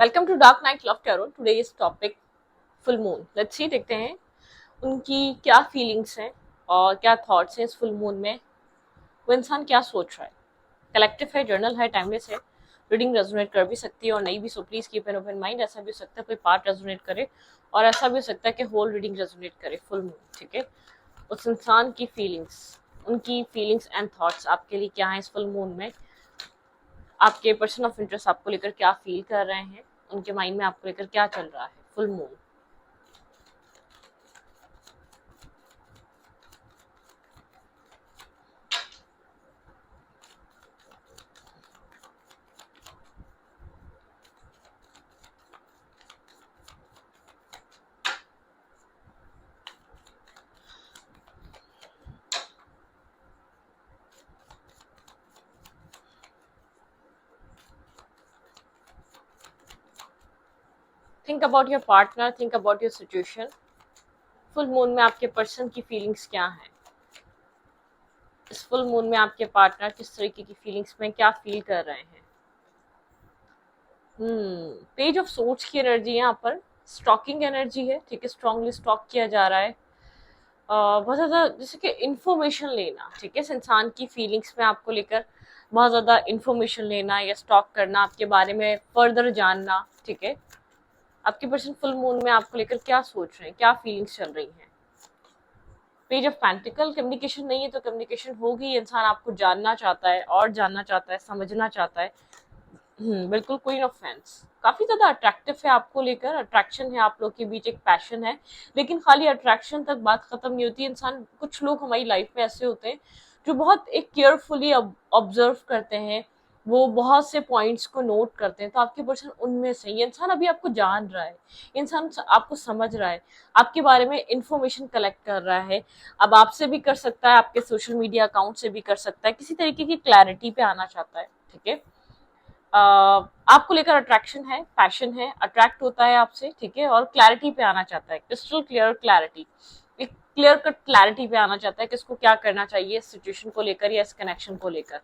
Welcome to dark night love tarot. Today's topic full moon. Let's see, देखते हैं उनकी क्या फीलिंग्स हैं और क्या थॉट्स हैं इस फुल मून में। वो इंसान क्या सोच रहा है। कलेक्टिव है, जर्नल है, टाइमलेस है। रीडिंग रेजोनेट कर भी सकती है और नहीं भी, so please keep an open mind. ऐसा भी हो सकता है कोई पार्ट रेजोनेट करे और ऐसा भी हो सकता है कि होल रीडिंग रेजोनेट करे। फुल मून, ठीक है। उस इंसान की फीलिंग्स, उनकी फीलिंग्स एंड थॉट्स आपके लिए क्या है इस फुल मून में। आपके पर्सन ऑफ इंटरेस्ट आपको लेकर क्या फील कर रहे हैं, उनके माइंड में आपको लेकर क्या चल रहा है। Full moon. Think about your partner, think about your situation. Full moon में आपके पर्सन की फीलिंग्स क्या हैं। इस फुल मून में आपके पार्टनर किस तरीके की फीलिंग्स में क्या फील कर रहे हैं। पेज ऑफ सोर्ड्स की एनर्जी यहाँ पर स्टॉकिंग एनर्जी है, ठीक है। स्ट्रांगली स्टॉक किया जा रहा है। बहुत ज्यादा जैसे कि इंफॉर्मेशन लेना, ठीक है। इस इंसान की फीलिंग्स में आपको लेकर बहुत ज्यादा इंफॉर्मेशन लेना या स्टॉक करना, आपके बारे में फर्दर जानना, ठीक है। आपके पर्सन फुल मून में आपको लेकर क्या सोच रहे हैं, क्या फीलिंग्स चल रही हैं। पेज ऑफ पेंटिकल, कम्युनिकेशन नहीं है तो कम्युनिकेशन होगी। इंसान आपको जानना चाहता है और जानना चाहता है, समझना चाहता है। बिल्कुल। क्वीन ऑफ फैंस काफी ज्यादा अट्रैक्टिव है आपको लेकर। अट्रैक्शन है आप लोग के बीच, एक पैशन है। लेकिन खाली अट्रैक्शन तक बात खत्म नहीं होती। इंसान, कुछ लोग हमारी लाइफ में ऐसे होते हैं जो बहुत एक केयरफुली ऑब्जर्व करते हैं, वो बहुत से पॉइंट्स को नोट करते हैं। तो आपके पर्सन उनमें से, ये इंसान अभी आपको जान रहा है, इंसान आपको समझ रहा है, आपके बारे में इंफॉर्मेशन कलेक्ट कर रहा है। अब आपसे भी कर सकता है, आपके सोशल मीडिया अकाउंट से भी कर सकता है, किसी तरीके की क्लैरिटी पे आना चाहता है, ठीक है। आपको लेकर अट्रैक्शन है, पैशन है, अट्रैक्ट होता है आपसे, ठीक है। और क्लैरिटी पे आना चाहता है, क्रिस्टल क्लियर क्लैरिटी, एक क्लियर कट क्लैरिटी पे आना चाहता है कि इसको क्या करना चाहिए इस सिचुएशन को लेकर या इस कनेक्शन को लेकर।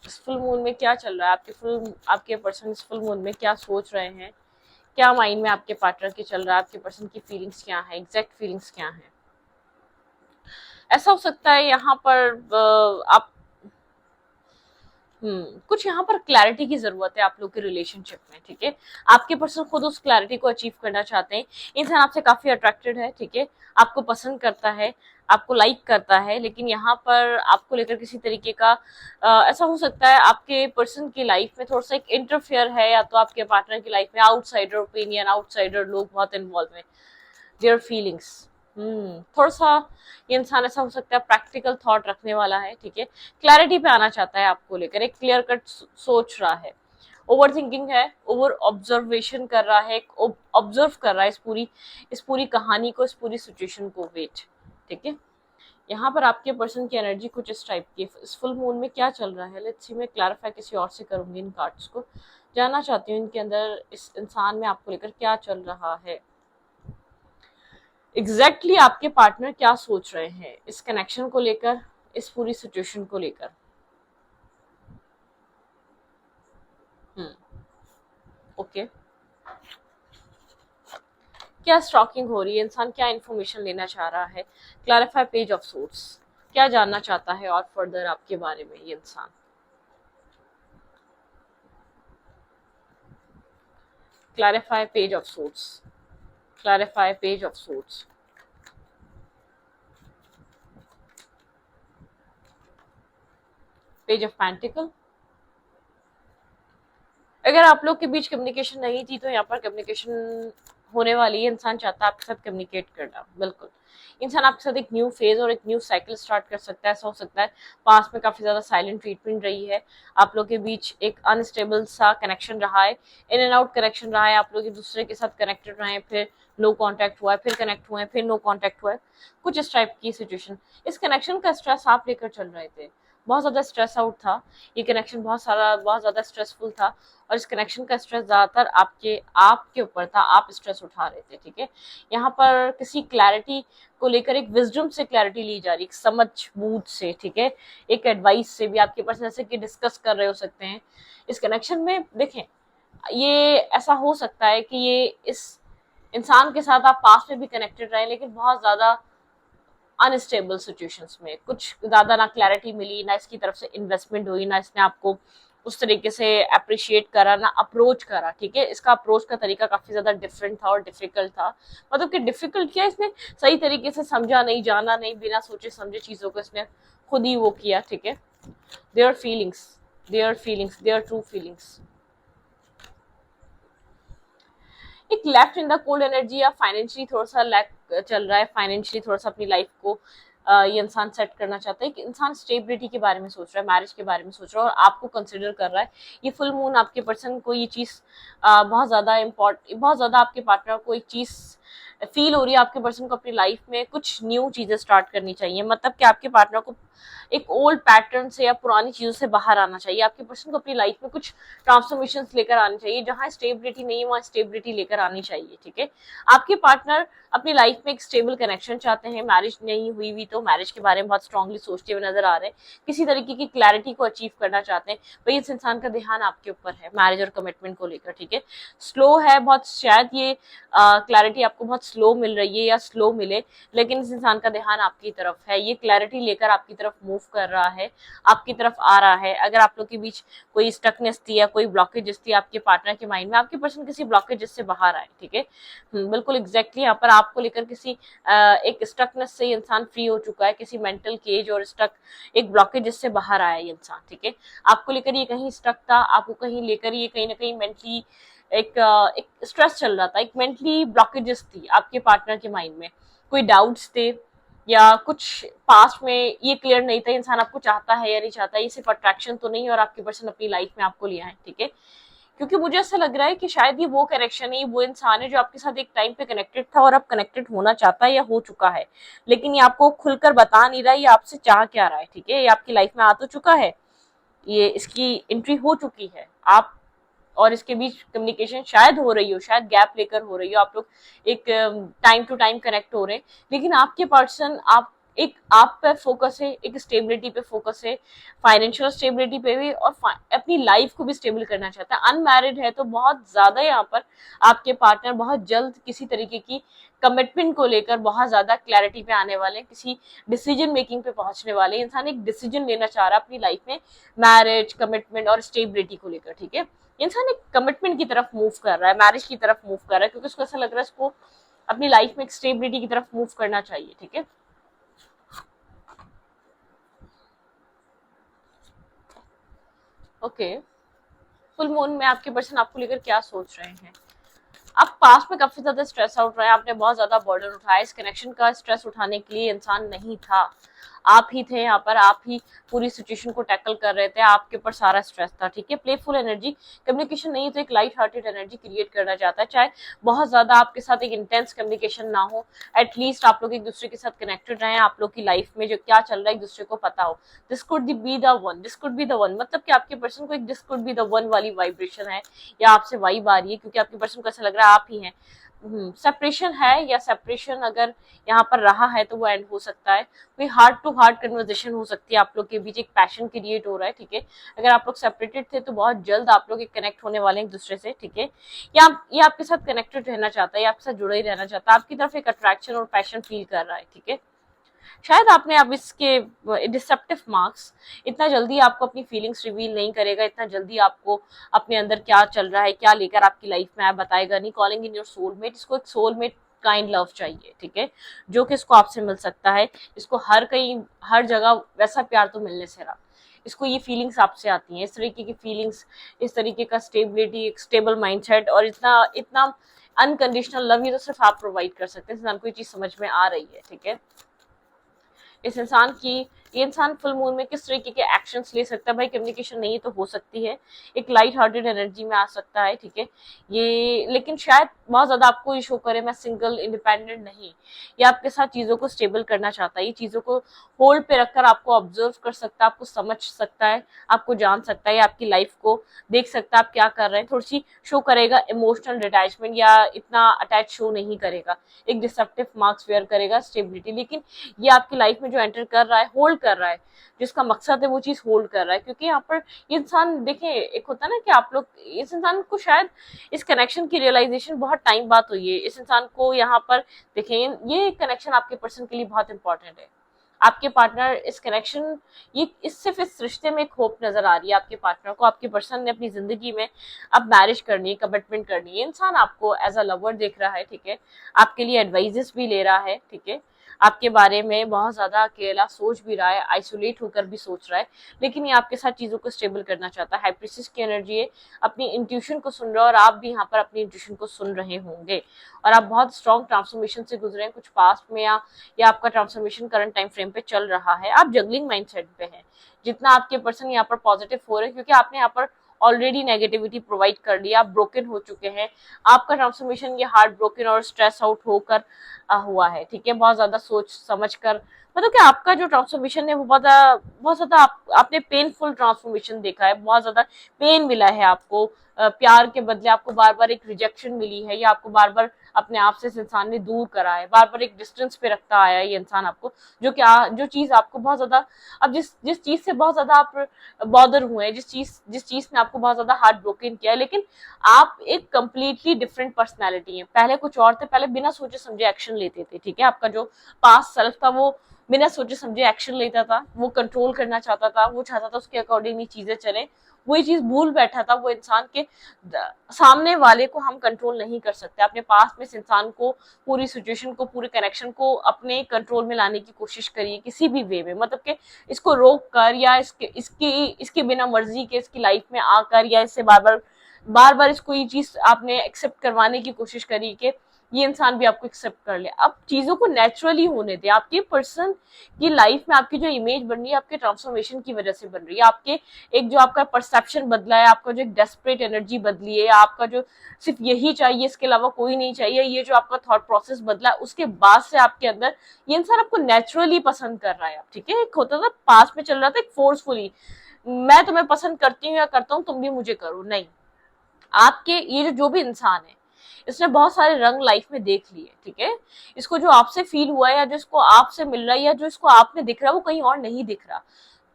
इस फुल मून में क्या चल रहा है, आपके पर्सन इस फुल मून में क्या सोच रहे हैं, क्या माइंड में आपके पार्टनर के चल रहा है, आपके पर्सन की फीलिंग्स क्या है, एग्जैक्ट फीलिंग्स क्या है। ऐसा हो सकता है यहाँ पर आप कुछ यहाँ पर क्लैरिटी की जरूरत है आप लोग के रिलेशनशिप में, ठीक है। आपके पर्सन खुद उस क्लैरिटी को अचीव करना चाहते हैं। इंसान आपसे काफी अट्रैक्टेड है, ठीक है। आपको पसंद करता है, आपको लाइक करता है, लेकिन यहाँ पर आपको लेकर किसी तरीके का ऐसा हो सकता है आपके पर्सन की लाइफ में थोड़ा सा एक इंटरफेयर है, या तो आपके पार्टनर की लाइफ में आउटसाइडर ओपिनियन, आउटसाइडर लोग बहुत इन्वॉल्व हैं, देयर फीलिंग्स। थोड़ा सा ये इंसान ऐसा हो सकता है प्रैक्टिकल थॉट रखने वाला है, ठीक है। क्लैरिटी पे आना चाहता है आपको लेकर, एक क्लियर कट सोच रहा है। ओवर थिंकिंग है, ओवर ऑब्जर्वेशन कर रहा है, ऑब्जर्व कर रहा है इस पूरी कहानी को, इस पूरी सिचुएशन को। वेट, ठीक है। यहाँ पर आपके पर्सन की एनर्जी कुछ इस टाइप की, इस फुल मून में क्या चल रहा है। लेट्स सी, मैं क्लैरिफाई किसी और से करूंगी इन कार्ड्स को। जानना चाहती हूँ इनके अंदर, इस इंसान में आपको लेकर क्या चल रहा है। एग्जैक्टली आपके पार्टनर क्या सोच रहे हैं इस कनेक्शन को लेकर, इस पूरी सिचुएशन को लेकर। ओके। क्या स्टॉकिंग हो रही है, इंसान क्या इंफॉर्मेशन लेना चाह रहा है। क्लैरिफाई पेज ऑफ सोर्स, क्या जानना चाहता है और फर्दर आपके बारे में ये इंसान। Clarify page of source, clarify page of source. Page of pentacle. अगर आप लोग के बीच कम्युनिकेशन नहीं थी तो यहाँ पर कम्युनिकेशन होने वाली है। इंसान चाहता है आपके साथ कम्युनिकेट करना, बिल्कुल। इंसान आपके साथ एक न्यू फेज और एक न्यू साइकिल स्टार्ट कर सकता है। ऐसा हो सकता है पास में काफी ज्यादा साइलेंट ट्रीटमेंट रही है, आप लोग के बीच एक अनस्टेबल सा कनेक्शन रहा है, इन एंड आउट कनेक्शन रहा है, आप लोग एक दूसरे के साथ कनेक्टेड रहे, फिर नो कांटेक्ट हुआ है, फिर कनेक्ट हुए, फिर नो कांटेक्ट हुआ है, कुछ इस टाइप की सिचुएशन। इस कनेक्शन का स्ट्रेस आप लेकर चल रहे थे, बहुत ज्यादा स्ट्रेस आउट था ये कनेक्शन, बहुत ज्यादा स्ट्रेसफुल था। और इस कनेक्शन का स्ट्रेस ज्यादातर आपके ऊपर था, आप स्ट्रेस उठा रहे थे, ठीक है। यहाँ पर किसी क्लैरिटी को लेकर एक विजडम से क्लैरिटी ली जा रही है, एक समझ बूझ से, ठीक है। एक एडवाइस से भी आपके पास, जैसे कि डिस्कस कर रहे हो सकते हैं इस कनेक्शन में। देखें, ये ऐसा हो सकता है कि ये इस इंसान के साथ आप पास्ट में भी कनेक्टेड रहे, लेकिन बहुत ज्यादा अनस्टेबल सिचुएशंस में, कुछ ज्यादा ना क्लैरिटी मिली, ना इसकी तरफ से इन्वेस्टमेंट हुई, ना इसने आपको उस तरीके से अप्रिशिएट करा, ना अप्रोच करा। ठीक है, इसका अप्रोच का तरीका काफी ज्यादा डिफरेंट था और डिफिकल्ट था। मतलब कि डिफिकल्ट किया इसने, सही तरीके से समझा नहीं, जाना नहीं, बिना सोचे समझे चीजों को इसने खुद ही वो किया। ठीक है, their feelings, their true feelings. एक left in the cold energy, या फाइनेंशियली थोड़ा सा लैक चल रहा है, फाइनेंशियली थोड़ा सा अपनी लाइफ को ये इंसान सेट करना चाहता है। कि इंसान स्टेबिलिटी के बारे में सोच रहा है, मैरिज के बारे में सोच रहा है और आपको कंसिडर कर रहा है। ये फुल मून आपके पर्सन को ये चीज बहुत ज्यादा आपके पार्टनर को एक चीज फील हो रही है, आपके पर्सन को अपनी लाइफ में कुछ न्यू चीजें स्टार्ट करनी चाहिए। मतलब कि आपके पार्टनर को एक ओल्ड पैटर्न से या पुरानी चीजों से बाहर आना चाहिए। आपके पर्सन को अपनी लाइफ में कुछ ट्रांसफॉर्मेशन लेकर आनी चाहिए, जहां स्टेबिलिटी नहीं है वहां स्टेबिलिटी लेकर आनी चाहिए। ठीक है, आपके पार्टनर अपनी लाइफ में एक स्टेबल कनेक्शन चाहते हैं। मैरिज नहीं हुई तो मैरिज के बारे में बहुत स्ट्रांगली सोचते हुए नजर आ रहे हैं, किसी तरीके की क्लैरिटी को अचीव करना चाहते हैं। भाई इस इंसान का ध्यान आपके ऊपर है मैरिज और कमिटमेंट को लेकर। ठीक है, स्लो है बहुत, शायद ये क्लैरिटी आपको बहुत स्लो मिल रही है या स्लो मिले, लेकिन इस इंसान का ध्यान आपकी तरफ है, ये क्लैरिटी लेकर आपकी तरफ मूव कर रहा है, आपकी तरफ आ रहा है। अगर आप लोग के बीच कोई स्टकनेस थी या कोई ब्लॉकेजेस थी आपके पार्टनर के माइंड में, आपके पर्सन किसी ब्लॉकेजेस से बाहर आए। ठीक है, बिल्कुल एग्जैक्टली यहाँ पर आपको लेकर किसी एक स्टकनेस से इंसान फ्री हो चुका है, किसी मेंटल केज और स्टक एक ब्लॉकेजेस से बाहर आया ये इंसान। ठीक है, आपको लेकर ये कहीं स्टक था, आपको कहीं लेकर ये कहीं ना कहीं मेंटली एक स्ट्रेस चल रहा था, एक मेंटली ब्लॉकेजेस थी आपके पार्टनर के माइंड में, कोई डाउट्स थे या कुछ पास्ट में ये क्लियर नहीं था इंसान आपको चाहता है या नहीं चाहता। ये सिर्फ अट्रैक्शन तो नहीं है और आपके पर्सन अपनी लाइफ में आपको लिया है। ठीक है, क्योंकि मुझे ऐसा लग रहा है कि शायद ये वो कनेक्शन है, वो इंसान है जो आपके साथ एक टाइम पे कनेक्टेड था और अब कनेक्टेड होना चाहता है या हो चुका है, लेकिन ये आपको खुलकर बता नहीं रहा है ये आपसे चाह क्या रहा है। ठीक है, ये आपकी लाइफ में आ तो चुका है, ये इसकी एंट्री हो चुकी है, आप और इसके बीच कम्युनिकेशन शायद हो रही हो, शायद गैप लेकर हो रही हो, आप लोग एक टाइम टू टाइम कनेक्ट हो रहे हैं, लेकिन आपके पर्सन आप पे फोकस है, एक स्टेबिलिटी पे फोकस है, फाइनेंशियल स्टेबिलिटी पे भी, और अपनी लाइफ को भी स्टेबल करना चाहता है। अनमैरिड है तो बहुत ज्यादा यहाँ पर आपके पार्टनर बहुत जल्द किसी तरीके की कमिटमेंट को लेकर बहुत ज्यादा क्लैरिटी पे आने वाले हैं, किसी डिसीजन मेकिंग पे पहुंचने वाले। इंसान एक डिसीजन लेना चाह रहा है अपनी लाइफ में मैरिज, कमिटमेंट और स्टेबिलिटी को लेकर। ठीक है, इंसान एक कमिटमेंट की तरफ मूव कर रहा है, मैरिज की तरफ मूव कर रहा है, क्योंकि उसको ऐसा लग रहा है इसको अपनी लाइफ में एक स्टेबिलिटी की तरफ मूव करना चाहिए। ठीक है, ओके, फुल मून में आपके पर्सन आपको लेकर क्या सोच रहे हैं? आप पास्ट में काफी ज्यादा स्ट्रेस आउट रहे, आपने बहुत ज्यादा बर्डन उठाया, इस कनेक्शन का स्ट्रेस उठाने के लिए इंसान नहीं था, आप ही थे यहाँ पर, आप ही पूरी सिचुएशन को टैकल कर रहे थे, आपके ऊपर सारा स्ट्रेस था। ठीक है, प्लेफुल एनर्जी, कम्युनिकेशन नहीं तो एक लाइट हार्टेड एनर्जी क्रिएट करना चाहता है, चाहे बहुत ज्यादा आपके साथ एक इंटेंस कम्युनिकेशन ना हो, एटलीस्ट आप लोग एक दूसरे के साथ कनेक्टेड रहे, आप लोग की लाइफ में जो क्या चल रहा है एक दूसरे को पता हो। This could be the one, this could be the one, मतलब कि आपके पर्सन को एक this could be the one वाली वाइब्रेशन है, या आपसे वाइब आ रही है, क्योंकि आपके पर्सन को ऐसा लग रहा है आप ही हैं। सेपरेशन है, या सेपरेशन अगर यहाँ पर रहा है तो वो एंड हो सकता है, कोई हार्ट टू हार्ट कन्वर्सेशन हो सकती है, आप लोग के बीच एक पैशन क्रिएट हो रहा है। ठीक है, अगर आप लोग सेपरेटेड थे तो बहुत जल्द आप लोग एक कनेक्ट होने वाले हैं एक दूसरे से। ठीक है, या ये आपके साथ कनेक्टेड रहना चाहता है, या आपके साथ जुड़ा ही रहना चाहता है, आपकी तरफ एक अट्रैक्शन और पैशन फील कर रहा है। ठीक है, शायद आपने अब इसके डिसेप्टिव मार्क्स, इतना जल्दी आपको अपनी फीलिंग्स रिवील नहीं करेगा, इतना जल्दी आपको अपने अंदर क्या चल रहा है, क्या लेकर आपकी लाइफ में आया बताएगा नहीं। कॉलिंग इन योर सोलमेट, इसको एक सोलमेट काइंड लव चाहिए। ठीक है, जो कि इसको आपसे मिल सकता है, इसको हर जगह वैसा प्यार तो मिलने से रहा, इसको ये फीलिंग्स आपसे आती हैं, इस तरीके की फीलिंग्स, इस तरीके का स्टेबिलिटी, एक स्टेबल माइंडसेट और इतना इतना अनकंडीशनल लव, ये तो सिर्फ आप प्रोवाइड कर सकते हैं। इंसान को ये चीज समझ में आ रही है। ठीक है, इस इंसान की, ये इंसान फुल मून में किस तरीके के एक्शंस ले सकता है? भाई कम्युनिकेशन नहीं तो हो सकती है, एक लाइट हार्टेड एनर्जी में आ सकता है। ठीक है, ये लेकिन शायद बहुत ज्यादा आपको ये शो करे मैं सिंगल इंडिपेंडेंट नहीं, ये आपके साथ चीजों को स्टेबल करना चाहता है, ये चीजों को होल्ड पे रखकर आपको ऑब्जर्व कर सकता है, आपको समझ सकता है, आपको जान सकता है, आपकी लाइफ को देख सकता है आप क्या कर रहे हैं। थोड़ी सी शो करेगा इमोशनल डिटैचमेंट, या इतना अटैच शो नहीं करेगा, एक डिसेप्टिव मार्क्स वेयर करेगा, स्टेबिलिटी, लेकिन ये आपकी लाइफ में जो एंटर कर रहा है, होल्ड कर रहा है, जिसका मकसद है वो चीज होल्ड कर रहा है। क्योंकि यहाँ पर ये इंसान देखें, एक होता है ना कि आप लोग, इस इंसान को शायद इस कनेक्शन की रियलाइजेशन बहुत टाइम बाद हुई है। इस इंसान को यहाँ पर देखें, ये कनेक्शन आपके पर्सन के लिए बहुत इंपॉर्टेंट है। आपके पार्टनर इस कनेक्शन, ये इस सिर्फ इस रिश्ते में एक होप नजर आ रही है आपके पार्टनर को। आपके पर्सन ने अपनी जिंदगी में अब मैरिज करनी है, कमिटमेंट करनी है। इंसान आपको एज अ लवर देख रहा है, ठीक है, आपके लिए एडवाइजेस भी ले रहा है, ठीक है, आपके बारे में बहुत ज्यादा अकेला सोच भी रहा है, आइसोलेट होकर भी सोच रहा है, लेकिन ये आपके साथ चीजों को स्टेबल करना चाहता है। हाई प्रीस्टेस की एनर्जी है, अपनी इंट्यूशन को सुन रहा है, और आप भी यहाँ पर अपनी इंट्यूशन को सुन रहे होंगे, और आप बहुत स्ट्रॉन्ग ट्रांसफॉर्मेशन से गुजरे हैं कुछ पास्ट में, या आपका ट्रांसफॉर्मेशन करंट टाइम फ्रेम पे चल रहा है। आप जगलिंग माइंडसेट पे हैं। जितना आपके पर्सन यहाँ पर पॉजिटिव हो रहे हैं, क्योंकि आपने यहाँ पर ऑलरेडी नेगेटिविटी प्रोवाइड कर लिया, आप ब्रोकन हो चुके हैं। आपका ट्रांसफॉर्मेशन ये हार्ट ब्रोकन और स्ट्रेस आउट होकर हुआ है, ठीक है, बहुत ज्यादा सोच समझ कर, मतलब कि आपका जो ट्रांसफॉर्मेशन है वो बहुत ज्यादा आपने पेनफुल ट्रांसफॉर्मेशन देखा है, बहुत ज्यादा पेन मिला है आपको। प्यार के बदले आपको बार बार एक रिजेक्शन मिली है, या आपको बार बार अपने आप से इस इंसान ने दूर करा है, बार बार एक डिस्टेंस पे रखता आया है ये इंसान आपको, जो चीज आपको बहुत ज्यादा, अब जिस चीज से बहुत ज्यादा आप बॉदर हुए हैं, जिस चीज ने आपको बहुत ज्यादा हार्ट ब्रोकन किया है, लेकिन आप एक कंप्लीटली डिफरेंट पर्सनैलिटी है। पहले कुछ और थे, पहले बिना सोचे समझे एक्शन लेते थे, ठीक है, आपका जो पास्ट सेल्फ था वो बिना सोचे समझे एक्शन लेता था, वो कंट्रोल करना चाहता था, वो चाहता था उसके अकॉर्डिंग ही चीजें चले, वही चीज भूल बैठा था वो इंसान के सामने वाले को हम कंट्रोल नहीं कर सकते। अपने पास में इस इंसान को, पूरी सिचुएशन को, पूरे कनेक्शन को अपने कंट्रोल में लाने की कोशिश करिए किसी भी वे में, मतलब कि इसको रोक कर, या इसके बिना मर्जी के इसकी लाइफ में आकर, या इससे बार बार इसको ये चीज आपने एक्सेप्ट करवाने की कोशिश करी कि ये इंसान भी आपको एक्सेप्ट कर ले। अब चीजों को नेचुरली होने दे। आपके पर्सन की लाइफ में आपकी जो इमेज बन रही है, आपके ट्रांसफॉर्मेशन की वजह से बन रही है। आपके एक जो आपका परसेप्शन बदला है, आपका जो एक डेस्परेट एनर्जी बदली है, आपका जो सिर्फ यही चाहिए, इसके अलावा कोई नहीं चाहिए, ये जो आपका थॉट प्रोसेस बदला है, उसके बाद से आपके अंदर ये इंसान आपको नेचुरली पसंद कर रहा है। ठीक है, एक होता था पास में चल रहा था एक फोर्सफुली, मैं तुम्हें पसंद करती हूँ या करता हूँ, तुम भी मुझे करो, नहीं। आपके ये जो भी इंसान है, इसने बहुत सारे रंग लाइफ में देख लिए, ठीक है, इसको जो आपसे फील हुआ है, या जो इसको आपसे मिल रहा है, या जो इसको आप में दिख रहा है, वो कहीं और नहीं दिख रहा।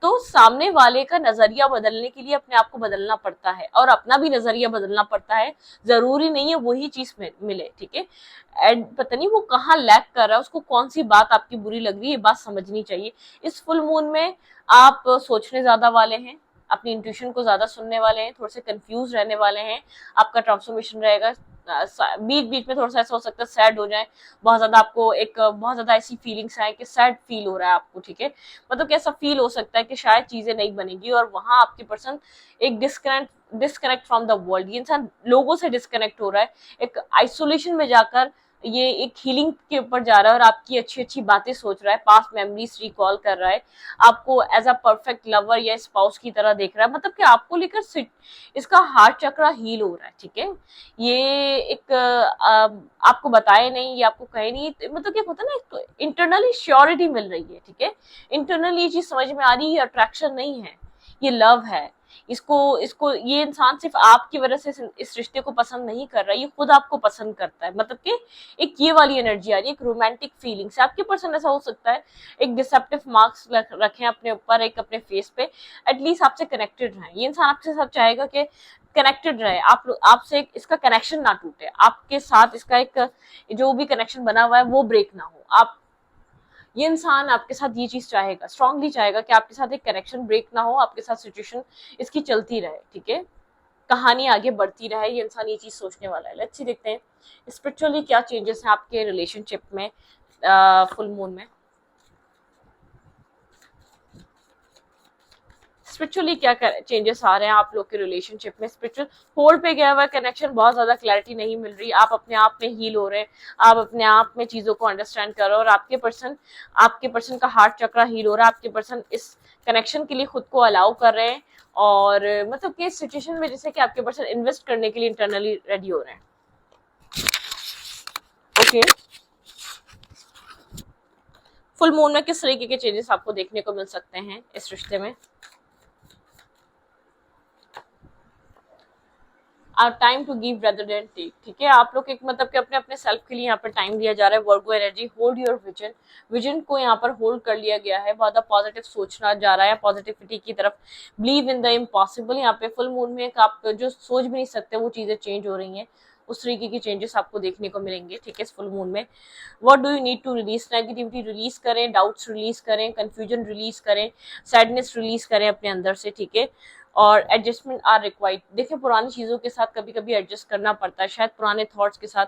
तो सामने वाले का नजरिया बदलने के लिए अपने आप को बदलना पड़ता है, और अपना भी नजरिया बदलना पड़ता है। जरूरी नहीं है वही चीज मिले, ठीक है, एंड पता नहीं वो कहाँ लैक कर रहा है, उसको कौन सी बात आपकी बुरी लग रही है, ये बात समझनी चाहिए। इस फुल मून में आप सोचने ज्यादा वाले हैं, अपनी इंट्यूशन को ज्यादा सुनने वाले हैं, थोड़े से कंफ्यूज रहने वाले हैं। आपका ट्रांसफॉर्मेशन रहेगा, बीच बीच में थोड़ा सा ऐसा हो सकता है सैड हो जाए, बहुत ज्यादा आपको एक बहुत ज्यादा ऐसी फीलिंग्स आए कि सैड फील हो रहा है आपको, ठीक है, मतलब कैसा फील हो सकता है कि शायद चीजें नहीं बनेगी, और वहां आपकी पर्सन एक डिस्कनेक्ट फ्रॉम द वर्ल्ड, ये इंसान लोगों से डिस्कनेक्ट हो रहा है, एक आइसोलेशन में जाकर ये एक हीलिंग के ऊपर जा रहा है, और आपकी अच्छी अच्छी बातें सोच रहा है, पास्ट मेमोरीज रिकॉल कर रहा है, आपको एज अ परफेक्ट लवर या स्पाउस की तरह देख रहा है, मतलब कि आपको लेकर इसका हार्ट चक्रा हील हो रहा है, ठीक है। ये एक आपको बताए नहीं, ये आपको कहे नहीं, मतलब क्या होता है ना, इंटरनली श्योरिटी मिल रही है, ठीक है, इंटरनली ये चीज समझ में आ रही है, अट्रैक्शन नहीं है, ये लव है। इसको इसको ये इंसान सिर्फ आपकी वजह से इस रिश्ते को पसंद नहीं कर रहा है, ये खुद आपको पसंद करता है, मतलब कि एक ये वाली एनर्जी आ रही है, एक रोमांटिक फीलिंग से। आपके पर्सन ऐसा हो सकता है एक डिसेप्टिव मार्क्स रखें अपने ऊपर, एक अपने फेस पे, एटलीस्ट आपसे कनेक्टेड रहे। ये इंसान आपसे सब चाहेगा कि कनेक्टेड रहे, आपसे इसका कनेक्शन ना टूटे, आपके साथ इसका एक जो भी कनेक्शन बना हुआ है वो ब्रेक ना हो। आप ये इंसान आपके साथ ये चीज चाहेगा, स्ट्रांगली चाहेगा कि आपके साथ एक कनेक्शन ब्रेक ना हो, आपके साथ सिचुएशन इसकी चलती रहे, ठीक है, कहानी आगे बढ़ती रहे, ये इंसान ये चीज सोचने वाला है। लेट्स सी, देखते हैं स्पिरिचुअली क्या चेंजेस हैं आपके रिलेशनशिप में फुल मून में। स्पिरिचुअली क्या चेंजेस आ रहे हैं आप लोग के रिलेशनशिप में। स्पिरिचुअल होल्ड पे गया हुआ कनेक्शन, बहुत ज्यादा क्लैरिटी नहीं मिल रही, आप अपने आप में हील हो रहे हैं, आप अपने आप में चीजों को अंडरस्टैंड कर रहे हो, और आपके पर्सन का हार्ट चक्रा हील हो रहा है, आपके पर्सन इस कनेक्शन के लिए खुद को अलाउ कर रहे हैं, और मतलब कि इस सिचुएशन में जैसे कि आपके पर्सन इन्वेस्ट करने के लिए इंटरनली रेडी हो रहे हैं। ओके, फुल मून में किस तरीके के चेंजेस आपको देखने को मिल सकते हैं इस रिश्ते में। Time to give rather than take, ठीक है। आप लोग एक मतलब कि अपने अपने सेल्फ के लिए यहाँ पर टाइम दिया जा रहा है। Virgo energy, hold your vision, vision को यहाँ पर होल्ड कर लिया गया है। बहुत पॉजिटिव सोचना जा रहा है, पॉजिटिविटी की तरफ, बिलीव इन द इम्पॉसिबल। यहाँ पे फुल मून में आप जो सोच भी नहीं सकते वो चीजें चेंज हो रही हैं, उस तरीके की चेंजेस आपको देखने को मिलेंगे, ठीक है, इस फुल मून में। What do you need to release, negativity release करें, डाउट्स रिलीज करें, कंफ्यूजन रिलीज करें, सैडनेस रिलीज करें अपने अंदर से, ठीक है। और एडजस्टमेंट आर रिक्वायर्ड, देखिए पुरानी चीजों के साथ कभी कभी एडजस्ट करना पड़ता है, शायद पुराने थॉट्स के साथ।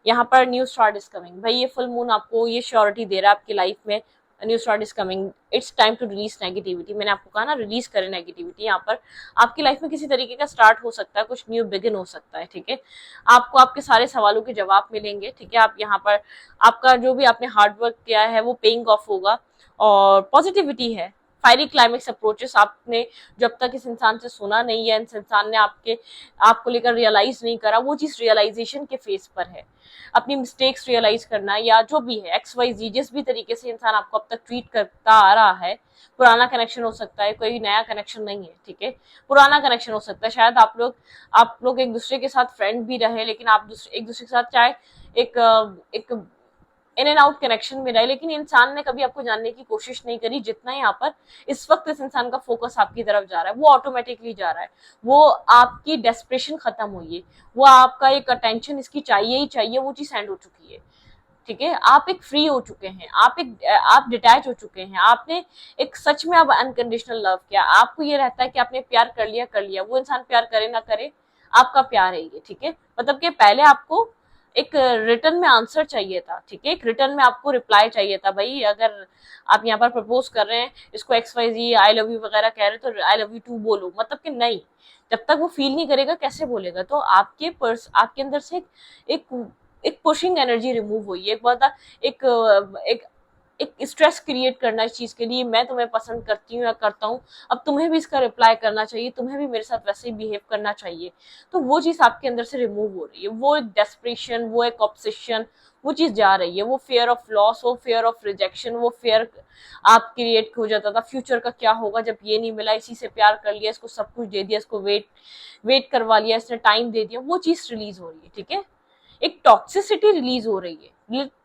यहाँ पर न्यू स्टार्ट इज कमिंग, भाई ये फुल मून आपको ये श्योरिटी दे रहा है आपकी लाइफ में, new start is coming, it's time to release negativity. मैंने आपको कहा ना, रिलीज करें नेगेटिविटी। यहाँ पर आपकी लाइफ में किसी तरीके का स्टार्ट हो सकता है, कुछ न्यू बिगिन हो सकता है, ठीक है। आपको आपके सारे सवालों के जवाब मिलेंगे, ठीक है। आप यहाँ पर आपका जो भी आपने हार्डवर्क किया है वो पेइंग ऑफ होगा, और पॉजिटिविटी है। फायरी क्लाइमेक्स अप्रोचेस, आपने जब तक इस इंसान से सुना नहीं है, इस इंसान ने आपको लेकर रियलाइज नहीं करा, वो चीज रियलाइजेशन के फेस पर है। अपनी मिस्टेक्स रियलाइज करना, या जो भी है XYZ, जिस भी तरीके से इंसान आपको अब तक ट्रीट करता आ रहा है, पुराना कनेक्शन हो सकता है, कोई नया कनेक्शन नहीं है, ठीक है। पुराना कनेक्शन हो सकता है, शायद आप लोग एक दूसरे के साथ फ्रेंड भी रहे, लेकिन आप एक दूसरे के साथ चाहे एक इन एंड आउट कनेक्शन में रहे, लेकिन इंसान ने कभी आपको जानने की कोशिश नहीं करी जितना यहाँ पर इस वक्त इस इंसान का फोकस आपकी तरफ जा रहा है, वो ऑटोमेटिकली जा रहा है। वो आपकी डेस्परेशन खत्म हुई है, वो आपका एक अटेंशन इसकी चाहिए ही चाहिए, वो चीज एंड हो चुकी है, ठीक है। आप एक फ्री हो चुके हैं, आप डिटैच हो चुके हैं, आपने एक सच में अब अनकंडीशनल लव किया। आपको ये रहता है कि आपने प्यार कर लिया, वो इंसान प्यार करे ना करे, आपका प्यार है ये, ठीक है। मतलब कि पहले आपको एक रिटर्न में आंसर चाहिए था, ठीक है, एक रिटर्न में आपको रिप्लाई चाहिए था। भाई अगर आप यहाँ पर प्रपोज कर रहे हैं, इसको XYZ आई लव यू वगैरह कह रहे, तो आई लव यू टू बोलो, मतलब कि नहीं, जब तक वो फील नहीं करेगा कैसे बोलेगा। तो आपके अंदर से एक एक पुशिंग एनर्जी रिमूव हुई है, एक बहुत एक एक एक स्ट्रेस क्रिएट करना इस चीज के लिए, मैं तुम्हें पसंद करती हूँ या करता हूँ, अब तुम्हें भी इसका रिप्लाई करना चाहिए, तुम्हें भी मेरे साथ वैसे ही बिहेव करना चाहिए। तो वो चीज आपके अंदर से रिमूव हो रही है, वो एक डेस्परेशन, वो एक ऑब्सेशन, वो चीज जा रही है। वो फियर ऑफ लॉस, वो फियर ऑफ रिजेक्शन, वो फियर आप क्रिएट हो जाता था, फ्यूचर का क्या होगा जब ये नहीं मिला, इसी से प्यार कर लिया, इसको सब कुछ दे दिया, इसको वेट करवा लिया, इसने टाइम दे दिया, वो चीज रिलीज हो रही है, ठीक है। एक टॉक्सिसिटी रिलीज हो रही है,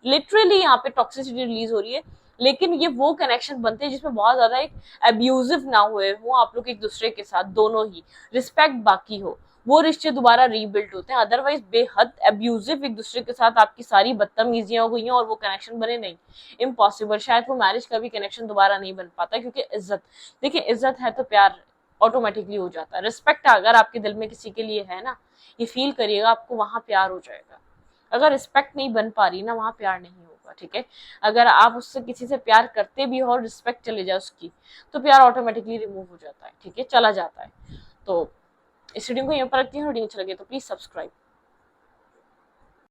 लिटरली यहाँ पे टॉक्सिसिटी रिलीज हो रही है। लेकिन ये वो कनेक्शन बनते हैं जिसमें बहुत ज्यादा एक अब्यूजिव ना हुए हो आप लोग एक दूसरे के साथ, दोनों ही रिस्पेक्ट बाकी हो, वो रिश्ते दोबारा रीबिल्ड होते हैं। अदरवाइज बेहद अब्यूजिव एक दूसरे के साथ आपकी सारी बदतमीजियां हो गई हैं और वो कनेक्शन बने नहीं, इम्पॉसिबल। शायद वो मैरिज का भी कनेक्शन दोबारा नहीं बन पाता, क्योंकि इज्जत, देखिए इज्जत है तो प्यार ऑटोमेटिकली हो जाता है। रिस्पेक्ट अगर आपके दिल में किसी के लिए है ना, ये फील करिएगा, आपको वहां प्यार हो जाएगा। अगर रिस्पेक्ट नहीं बन पा रही ना, वहां प्यार नहीं होगा, ठीक है। अगर आप उससे किसी से प्यार करते भी हो और रिस्पेक्ट चले जाए उसकी, तो प्यार ऑटोमेटिकली रिमूव हो जाता है, ठीक है, चला जाता है। तो इस वीडियो को यहाँ पर रखती हूँ, वीडियो अच्छा लगे तो प्लीज सब्सक्राइब।